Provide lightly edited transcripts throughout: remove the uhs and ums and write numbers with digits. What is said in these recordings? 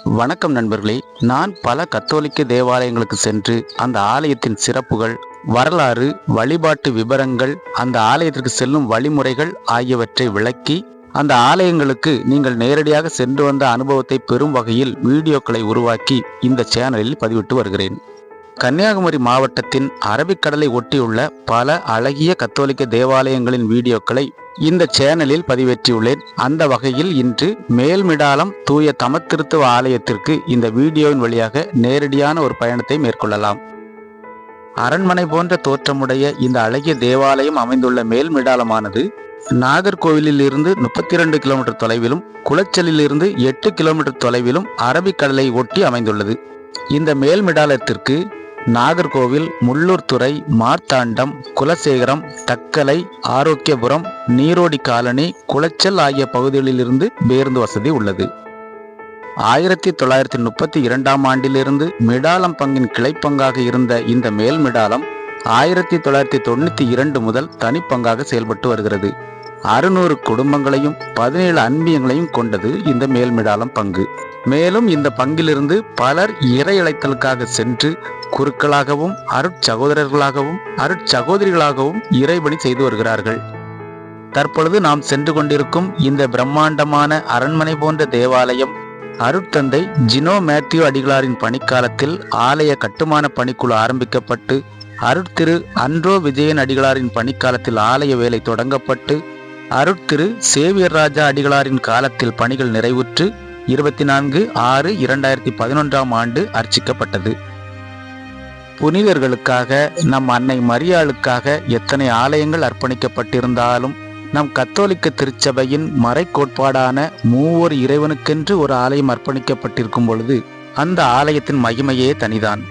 வணக்கம் நண்பர்களே. நான் பல கத்தோலிக்க தேவாலயங்களுக்கு சென்று அந்த ஆலயத்தின் சிறப்புகள், வரலாறு, வழிபாட்டு விபரங்கள், அந்த ஆலயத்திற்கு செல்லும் வழிமுறைகள் ஆகியவற்றை விளக்கி அந்த ஆலயங்களுக்கு நீங்கள் நேரடியாக சென்று வந்த அனுபவத்தை பெறும் வகையில் வீடியோக்களை உருவாக்கி இந்த சேனலில் பதிவிட்டு வருகிறேன். கன்னியாகுமரி மாவட்டத்தின் அரபிக்கடலை ஒட்டியுள்ள பல அழகிய கத்தோலிக்க தேவாலயங்களின் வீடியோக்களை இந்த சேனலில் பதிவேற்றியுள்ளேன். அந்த வகையில் இன்று மேல்மிடாலம் தூய தமத்திருத்துவ ஆலயத்திற்கு இந்த வீடியோவின் வழியாக நேரடியான ஒரு பயணத்தை மேற்கொள்ளலாம். அரண்மனை போன்ற தோற்றமுடைய இந்த அழகிய தேவாலயம் அமைந்துள்ள மேல்மிடாலமானது நாகர்கோவிலில் இருந்து 32 கிலோமீட்டர் தொலைவிலும், குளச்சலில் இருந்து 8 கிலோமீட்டர் தொலைவிலும் அரபிக்கடலை ஒட்டி அமைந்துள்ளது. இந்த மேல்மிடாலத்திற்கு நாகர்கோவில், முள்ளூர்துறை, மார்த்தாண்டம், குலசேகரம், தக்கலை, ஆரோக்கியபுரம், நீரோடி காலனி, குளச்சல் ஆகிய பகுதிகளிலிருந்து பேருந்து வசதி உள்ளது. 1932ஆம் ஆண்டிலிருந்து மிடாலம் பங்கின் கிளைப்பங்காக இருந்த இந்த மேல்மிடாலம் 1992 முதல் தனிப்பங்காக செயல்பட்டு வருகிறது. 600 குடும்பங்களையும் 17 அன்பியங்களையும் கொண்டது இந்த மேல்மிடாலம் பங்கு. மேலும் இந்த பங்கிலிருந்து பலர் இறை அழைத்தலுக்காக சென்று குருக்களாகவும் அருட்சகோதரர்களாகவும் அருட்சகோதரிகளாகவும் இறைபணி செய்து வருகிறார்கள். தற்பொழுது நாம் சென்று கொண்டிருக்கும் இந்த பிரம்மாண்டமான அரண்மனை போன்ற தேவாலயம் அருட்தந்தை ஜினோ மேத்யூ அடிகளாரின் பணிக்காலத்தில் ஆலய கட்டுமான பணிக்குழு ஆரம்பிக்கப்பட்டு, அருட்திரு அன்றோ விஜயன் அடிகளாரின் பணிக்காலத்தில் ஆலய வேலை தொடங்கப்பட்டு, அருட்திரு சேவியர் ராஜா அடிகளாரின் காலத்தில் பணிகள் நிறைவுற்று 24/6/2011ஆம் ஆண்டு அர்ச்சிக்கப்பட்டது. புனிதர்களுக்காக, நம் அன்னை மரியாளுக்காக எத்தனை ஆலயங்கள் அர்ப்பணிக்கப்பட்டிருந்தாலும் நம் கத்தோலிக்க திருச்சபையின் மறைக்கோட்பாடான மூவோர் இறைவனுக்கென்று ஒரு ஆலயம் அர்ப்பணிக்கப்பட்டிருக்கும் பொழுது அந்த ஆலயத்தின் மகிமையே தனிதான்.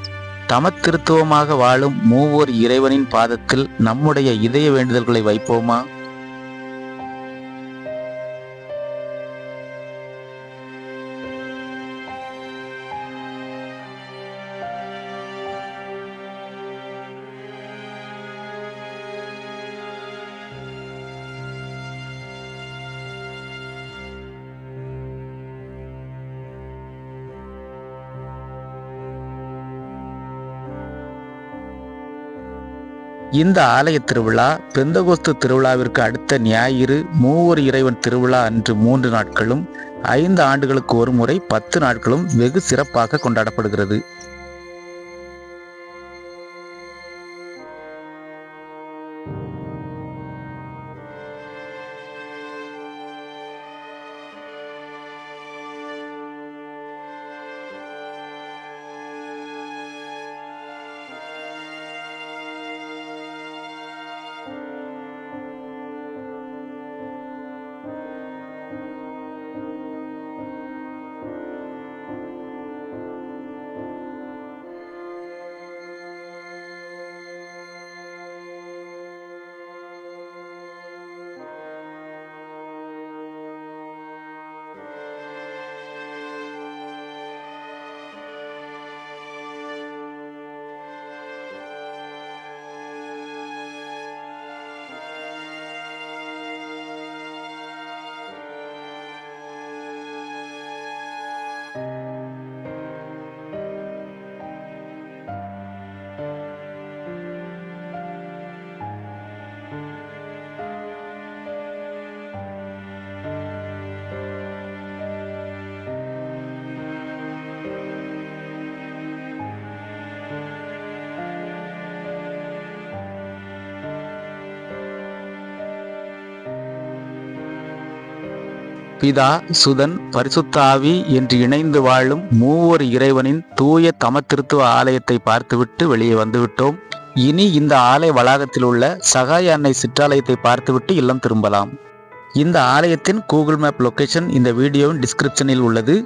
தமத்திருத்துவமாக வாழும் மூவோர் இறைவனின் பாதத்தில் நம்முடைய இதய வேண்டுதல்களை வைப்போமா? இந்த ஆலய திருவிழா பெந்தகோஸ்து திருவிழாவிற்கு அடுத்த ஞாயிறு மூவர் இறைவன் திருவிழா அன்று 3 நாட்களும், 5 ஆண்டுகளுக்கு ஒரு முறை 10 நாட்களும் வெகு சிறப்பாக கொண்டாடப்படுகிறது. பிதா, சுதன், பரிசுத்த ஆவி என்று இணைந்து வாழும் மூவர் இறைவனின் தூய தமத்திருத்துவ ஆலயத்தை பார்த்துவிட்டு வெளியே வந்துவிட்டோம். இனி இந்த ஆலய வளாகத்தில் உள்ள சகாய அன்னை சிற்றாலயத்தை பார்த்துவிட்டு இல்லம் திரும்பலாம். இந்த ஆலயத்தின் கூகுள் மேப் லொகேஷன் இந்த வீடியோவின் டிஸ்கிரிப்ஷனில் உள்ளது.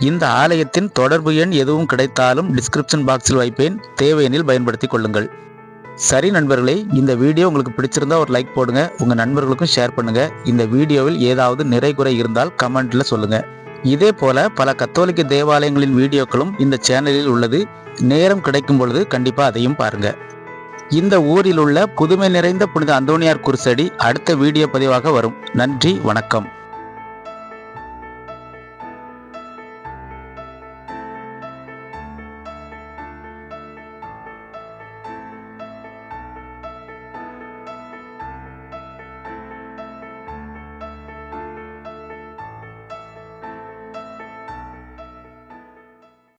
இந்த ஆலயத்தின் தொடர்பு எண் எதுவும் கிடைத்தாலும் டிஸ்கிரிப்ஷன் பாக்ஸில் வைப்பேன், தேவையெனில் பயன்படுத்திக் கொள்ளுங்கள். சரி நண்பர்களே, இந்த வீடியோ உங்களுக்கு பிடிச்சிருந்தா ஒரு லைக் போடுங்க, உங்கள் நண்பர்களுக்கும் ஷேர் பண்ணுங்க. இந்த வீடியோவில் ஏதாவது நிறை குறை இருந்தால் கமெண்ட்ல சொல்லுங்க. இதே போல பல கத்தோலிக்க தேவாலயங்களின் வீடியோக்களும் இந்த சேனலில் உள்ளது. நேரம் கிடைக்கும் பொழுது கண்டிப்பா அதையும் பாருங்க. இந்த ஊரில் உள்ள புதுமை நிறைந்த புனித அந்தோனியார் குருசடி அடுத்த வீடியோ பதிவாக வரும். நன்றி, வணக்கம்.